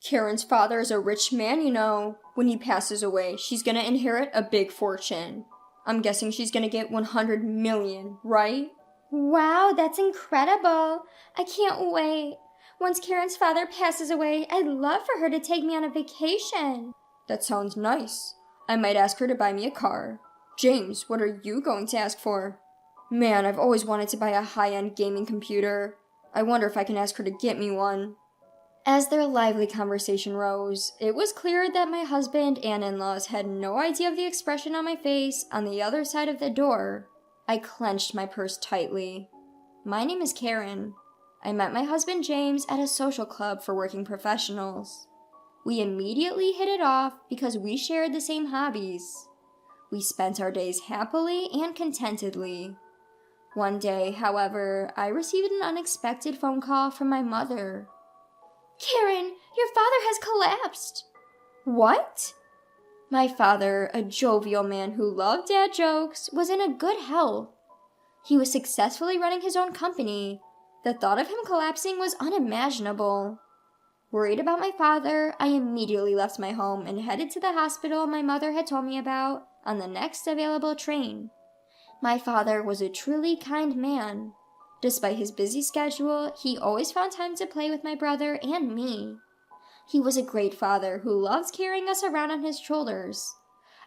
Karen's father is a rich man, you know. When he passes away, she's gonna inherit a big fortune. I'm guessing she's gonna get 100 million, right? Wow, that's incredible. I can't wait. Once Karen's father passes away, I'd love for her to take me on a vacation. That sounds nice. I might ask her to buy me a car. James, what are you going to ask for? Man, I've always wanted to buy a high-end gaming computer. I wonder if I can ask her to get me one. As their lively conversation rose, it was clear that my husband and in-laws had no idea of the expression on my face on the other side of the door. I clenched my purse tightly. My name is Karen. I met my husband James at a social club for working professionals. We immediately hit it off because we shared the same hobbies. We spent our days happily and contentedly. One day, however, I received an unexpected phone call from my mother. Karen, your father has collapsed. What? My father, a jovial man who loved dad jokes, was in a good health. He was successfully running his own company. The thought of him collapsing was unimaginable. Worried about my father, I immediately left my home and headed to the hospital my mother had told me about on the next available train. My father was a truly kind man. Despite his busy schedule, he always found time to play with my brother and me. He was a great father who loved carrying us around on his shoulders.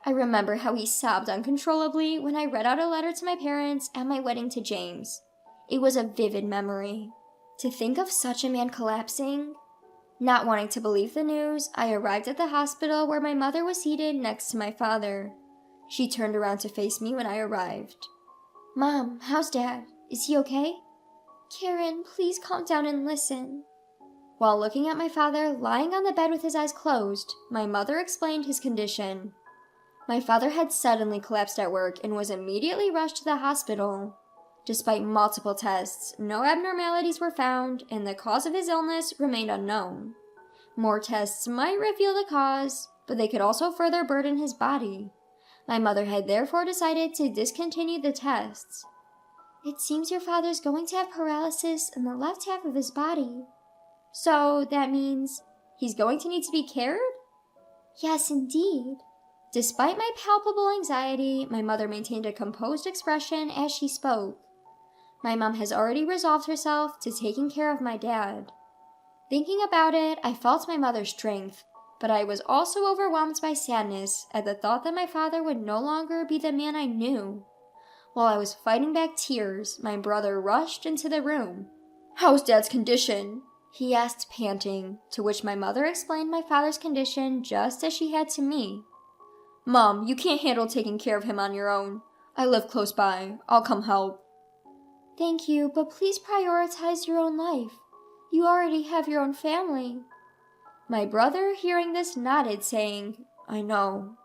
I remember how he sobbed uncontrollably when I read out a letter to my parents at my wedding to James. It was a vivid memory. To think of such a man collapsing. Not wanting to believe the news, I arrived at the hospital where my mother was seated next to my father. She turned around to face me when I arrived. Mom, how's Dad? Is he okay? Karen, please calm down and listen. While looking at my father lying on the bed with his eyes closed, my mother explained his condition. My father had suddenly collapsed at work and was immediately rushed to the hospital. Despite multiple tests, no abnormalities were found, and the cause of his illness remained unknown. More tests might reveal the cause, but they could also further burden his body. My mother had therefore decided to discontinue the tests. It seems your father's going to have paralysis in the left half of his body. So that means he's going to need to be cared? Yes, indeed. Despite my palpable anxiety, my mother maintained a composed expression as she spoke. My mom has already resolved herself to taking care of my dad. Thinking about it, I felt my mother's strength, but I was also overwhelmed by sadness at the thought that my father would no longer be the man I knew. While I was fighting back tears, my brother rushed into the room. "How's Dad's condition?" he asked, panting, to which my mother explained my father's condition just as she had to me. "Mom, you can't handle taking care of him on your own. I live close by. I'll come help." Thank you, but please prioritize your own life. You already have your own family. My brother, hearing this, nodded, saying, "I know."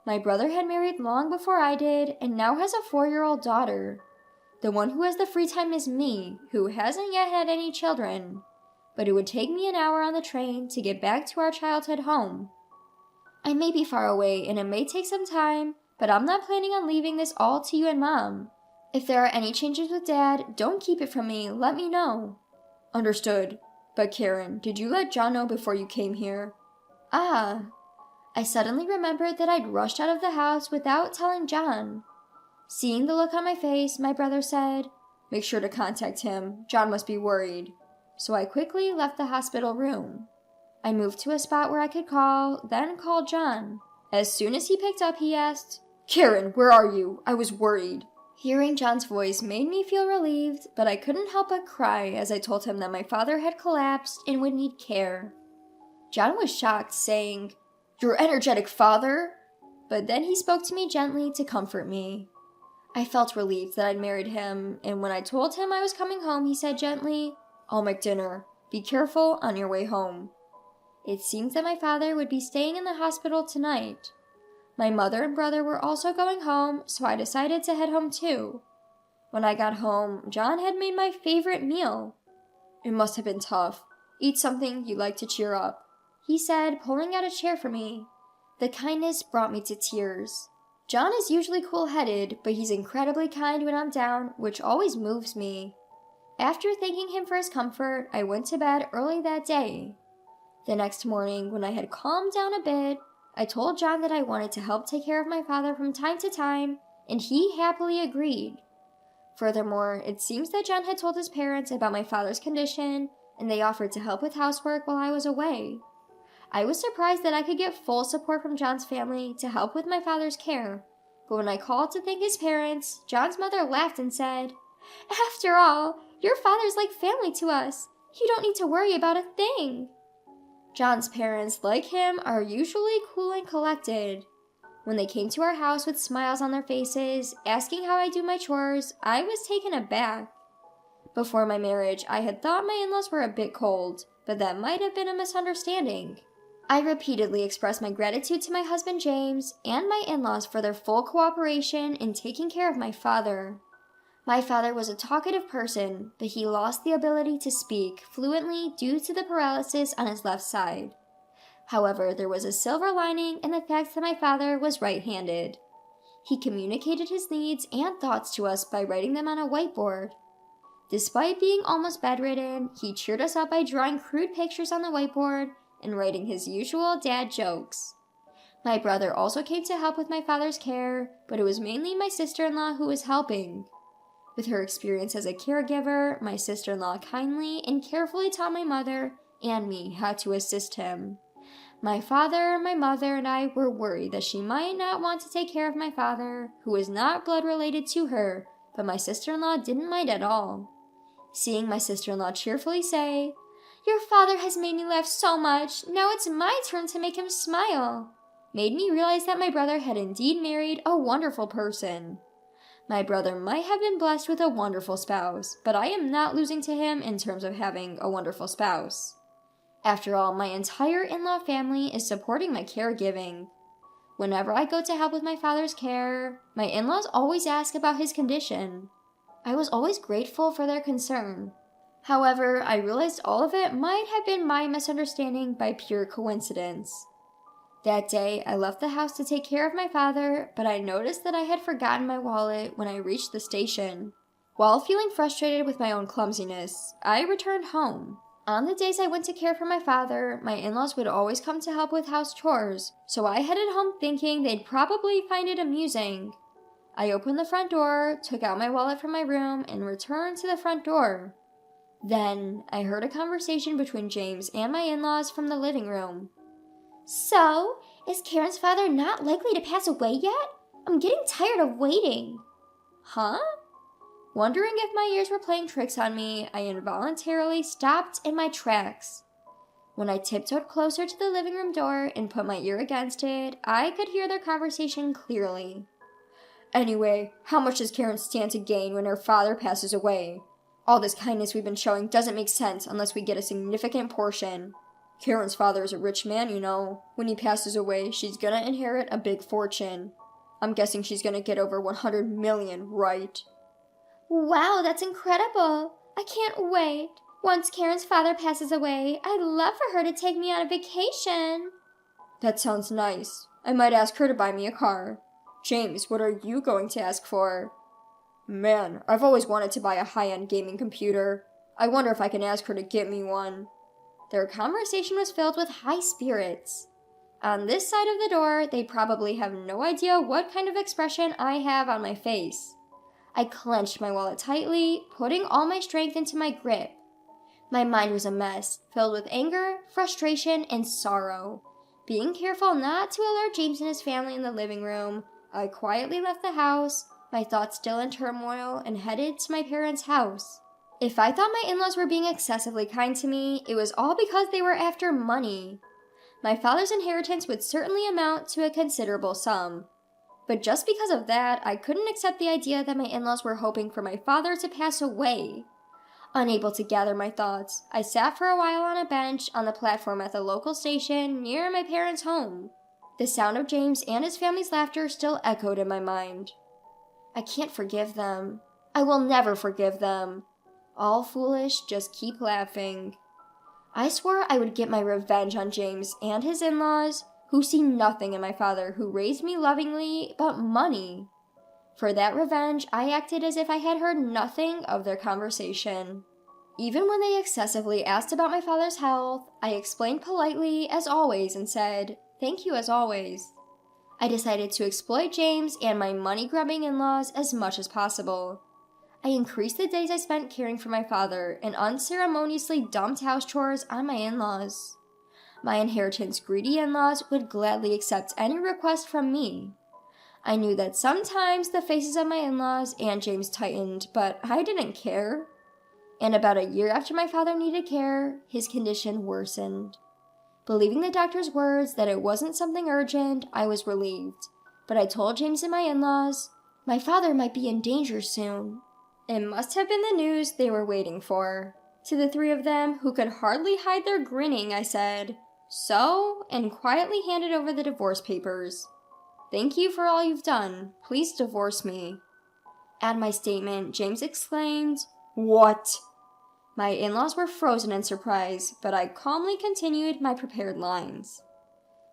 My brother had married long before I did, and now has a 4-year-old daughter. The one who has the free time is me, who hasn't yet had any children. But it would take me an hour on the train to get back to our childhood home. I may be far away, and it may take some time, but I'm not planning on leaving this all to you and Mom. If there are any changes with Dad, don't keep it from me, let me know. Understood. But Karen, did you let John know before you came here? Ah. I suddenly remembered that I'd rushed out of the house without telling John. Seeing the look on my face, my brother said, "Make sure to contact him. John must be worried." So I quickly left the hospital room. I moved to a spot where I could call, then called John. As soon as he picked up, he asked, "Karen, where are you? I was worried." Hearing John's voice made me feel relieved, but I couldn't help but cry as I told him that my father had collapsed and would need care. John was shocked, saying, "Your energetic father?" But then he spoke to me gently to comfort me. I felt relieved that I'd married him, and when I told him I was coming home, he said gently, "I'll make dinner. Be careful on your way home." It seemed that my father would be staying in the hospital tonight. My mother and brother were also going home, so I decided to head home too. When I got home, John had made my favorite meal. "It must have been tough. Eat something you like to cheer up," he said, pulling out a chair for me. The kindness brought me to tears. John is usually cool-headed, but he's incredibly kind when I'm down, which always moves me. After thanking him for his comfort, I went to bed early that day. The next morning, when I had calmed down a bit, I told John that I wanted to help take care of my father from time to time, and he happily agreed. Furthermore, it seems that John had told his parents about my father's condition, and they offered to help with housework while I was away. I was surprised that I could get full support from John's family to help with my father's care, but when I called to thank his parents, John's mother laughed and said, "After all, your father's like family to us. You don't need to worry about a thing." John's parents, like him, are usually cool and collected. When they came to our house with smiles on their faces, asking how I do my chores, I was taken aback. Before my marriage, I had thought my in-laws were a bit cold, but that might have been a misunderstanding. I repeatedly expressed my gratitude to my husband James and my in-laws for their full cooperation in taking care of my father. My father was a talkative person, but he lost the ability to speak fluently due to the paralysis on his left side. However, there was a silver lining in the fact that my father was right-handed. He communicated his needs and thoughts to us by writing them on a whiteboard. Despite being almost bedridden, he cheered us up by drawing crude pictures on the whiteboard and writing his usual dad jokes. My brother also came to help with my father's care, but it was mainly my sister-in-law who was helping. With her experience as a caregiver, my sister-in-law kindly and carefully taught my mother and me how to assist him. My father, my mother, and I were worried that she might not want to take care of my father, who was not blood related to her, but my sister-in-law didn't mind at all. Seeing my sister-in-law cheerfully say, "Your father has made me laugh so much, now it's my turn to make him smile," made me realize that my brother had indeed married a wonderful person. My brother might have been blessed with a wonderful spouse, but I am not losing to him in terms of having a wonderful spouse. After all, my entire in-law family is supporting my caregiving. Whenever I go to help with my father's care, my in-laws always ask about his condition. I was always grateful for their concern. However, I realized all of it might have been my misunderstanding by pure coincidence. That day, I left the house to take care of my father, but I noticed that I had forgotten my wallet when I reached the station. While feeling frustrated with my own clumsiness, I returned home. On the days I went to care for my father, my in-laws would always come to help with house chores, so I headed home thinking they'd probably find it amusing. I opened the front door, took out my wallet from my room, and returned to the front door. Then, I heard a conversation between James and my in-laws from the living room. "So, is Karen's father not likely to pass away yet? I'm getting tired of waiting." Huh? Wondering if my ears were playing tricks on me, I involuntarily stopped in my tracks. When I tiptoed closer to the living room door and put my ear against it, I could hear their conversation clearly. "Anyway, how much does Karen stand to gain when her father passes away? All this kindness we've been showing doesn't make sense unless we get a significant portion. Karen's father is a rich man, you know. When he passes away, she's gonna inherit a big fortune. I'm guessing she's gonna get over 100 million, right?" Wow, that's incredible. I can't wait. Once Karen's father passes away, I'd love for her to take me on a vacation. That sounds nice. I might ask her to buy me a car. James, what are you going to ask for? Man, I've always wanted to buy a high-end gaming computer. I wonder if I can ask her to get me one. Their conversation was filled with high spirits. On this side of the door, they probably have no idea what kind of expression I have on my face. I clenched my wallet tightly, putting all my strength into my grip. My mind was a mess, filled with anger, frustration, and sorrow. Being careful not to alert James and his family in the living room, I quietly left the house, my thoughts still in turmoil, and headed to my parents' house. If I thought my in-laws were being excessively kind to me, it was all because they were after money. My father's inheritance would certainly amount to a considerable sum. But just because of that, I couldn't accept the idea that my in-laws were hoping for my father to pass away. Unable to gather my thoughts, I sat for a while on a bench on the platform at the local station near my parents' home. The sound of James and his family's laughter still echoed in my mind. I can't forgive them. I will never forgive them. All foolish, just keep laughing. I swore I would get my revenge on James and his in-laws, who see nothing in my father who raised me lovingly but money. For that revenge, I acted as if I had heard nothing of their conversation. Even when they excessively asked about my father's health, I explained politely, as always, and said, "Thank you as always." I decided to exploit James and my money-grubbing in-laws as much as possible. I increased the days I spent caring for my father and unceremoniously dumped house chores on my in-laws. My inheritance-greedy in-laws would gladly accept any request from me. I knew that sometimes the faces of my in-laws and James tightened, but I didn't care. And about a year after my father needed care, his condition worsened. Believing the doctor's words that it wasn't something urgent, I was relieved. But I told James and my in-laws, "My father might be in danger soon." It must have been the news they were waiting for. To the three of them, who could hardly hide their grinning, I said, "So?" and quietly handed over the divorce papers. "Thank you for all you've done. Please divorce me." At my statement, James exclaimed, "What?" My in-laws were frozen in surprise, but I calmly continued my prepared lines.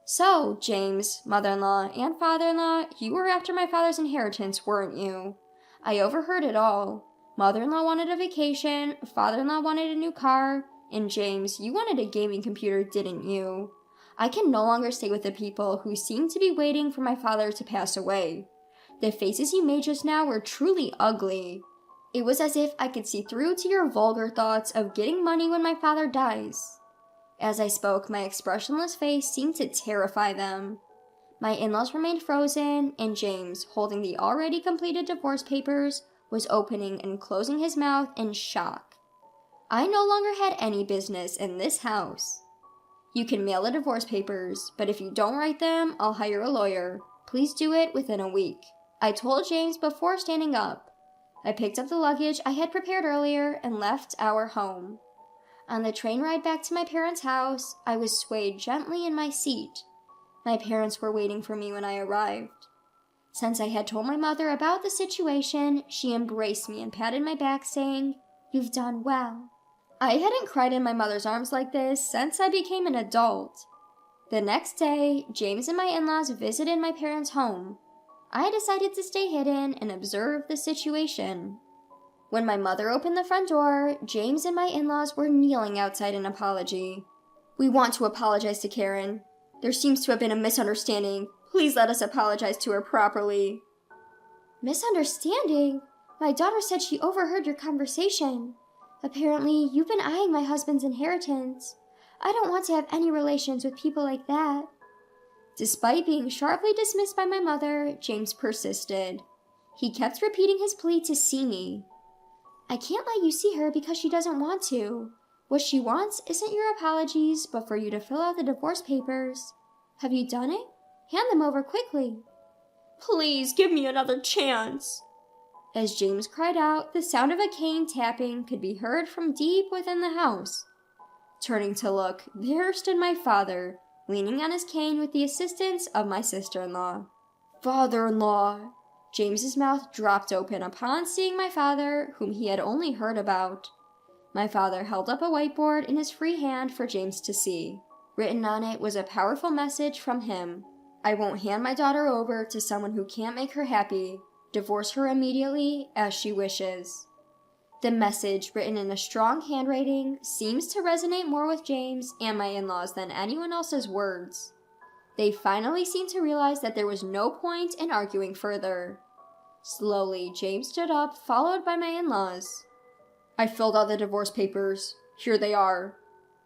"So, James, mother-in-law, and father-in-law, you were after my father's inheritance, weren't you? I overheard it all. Mother-in-law wanted a vacation, father-in-law wanted a new car, and James, you wanted a gaming computer, didn't you? I can no longer stay with the people who seem to be waiting for my father to pass away. The faces you made just now were truly ugly. It was as if I could see through to your vulgar thoughts of getting money when my father dies." As I spoke, my expressionless face seemed to terrify them. My in-laws remained frozen, and James, holding the already completed divorce papers, was opening and closing his mouth in shock. I no longer had any business in this house. "You can mail the divorce papers, but if you don't write them, I'll hire a lawyer. Please do it within a week," I told James before standing up. I picked up the luggage I had prepared earlier and left our home. On the train ride back to my parents' house, I was swayed gently in my seat. My parents were waiting for me when I arrived. Since I had told my mother about the situation, she embraced me and patted my back, saying, "You've done well." I hadn't cried in my mother's arms like this since I became an adult. The next day, James and my in-laws visited my parents' home. I decided to stay hidden and observe the situation. When my mother opened the front door, James and my in-laws were kneeling outside an apology. "We want to apologize to Karen. There seems to have been a misunderstanding. Please let us apologize to her properly." "Misunderstanding? My daughter said she overheard your conversation. Apparently, you've been eyeing my husband's inheritance. I don't want to have any relations with people like that." Despite being sharply dismissed by my mother, James persisted. He kept repeating his plea to see me. "I can't let you see her because she doesn't want to. What she wants isn't your apologies, but for you to fill out the divorce papers. Have you done it? Hand them over quickly." "Please give me another chance." As James cried out, the sound of a cane tapping could be heard from deep within the house. Turning to look, there stood my father, leaning on his cane with the assistance of my sister-in-law. "Father-in-law!" James's mouth dropped open upon seeing my father, whom he had only heard about. My father held up a whiteboard in his free hand for James to see. Written on it was a powerful message from him. "I won't hand my daughter over to someone who can't make her happy. Divorce her immediately, as she wishes." The message, written in a strong handwriting, seems to resonate more with James and my in-laws than anyone else's words. They finally seemed to realize that there was no point in arguing further. Slowly, James stood up, followed by my in-laws. "I filled out the divorce papers. Here they are."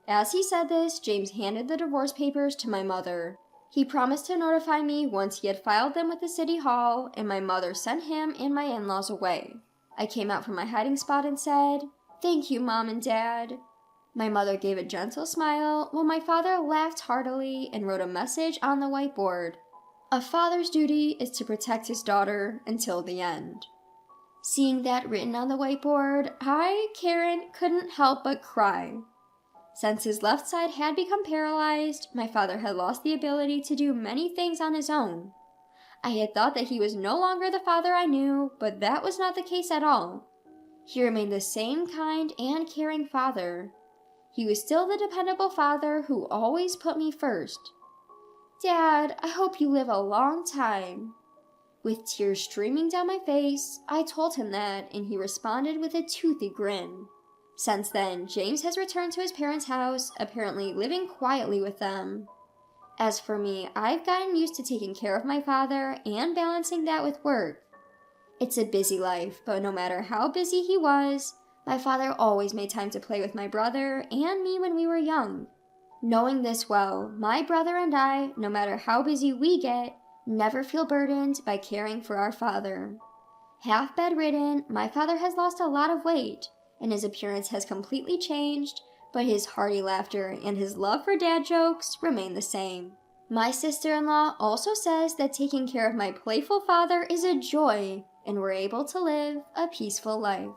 As he said this, James handed the divorce papers to my mother. He promised to notify me once he had filed them with the city hall, and my mother sent him and my in-laws away. I came out from my hiding spot and said, "Thank you, Mom and Dad." My mother gave a gentle smile, while my father laughed heartily and wrote a message on the whiteboard. "A father's duty is to protect his daughter until the end." Seeing that written on the whiteboard, I, Karen, couldn't help but cry. Since his left side had become paralyzed, my father had lost the ability to do many things on his own. I had thought that he was no longer the father I knew, but that was not the case at all. He remained the same kind and caring father. He was still the dependable father who always put me first. "Dad, I hope you live a long time." With tears streaming down my face, I told him that, and he responded with a toothy grin. Since then, James has returned to his parents' house, apparently living quietly with them. As for me, I've gotten used to taking care of my father and balancing that with work. It's a busy life, but no matter how busy he was, my father always made time to play with my brother and me when we were young. Knowing this well, my brother and I, no matter how busy we get, never feel burdened by caring for our father. Half bedridden, my father has lost a lot of weight, and his appearance has completely changed, but his hearty laughter and his love for dad jokes remain the same. My sister-in-law also says that taking care of my playful father is a joy, and we're able to live a peaceful life.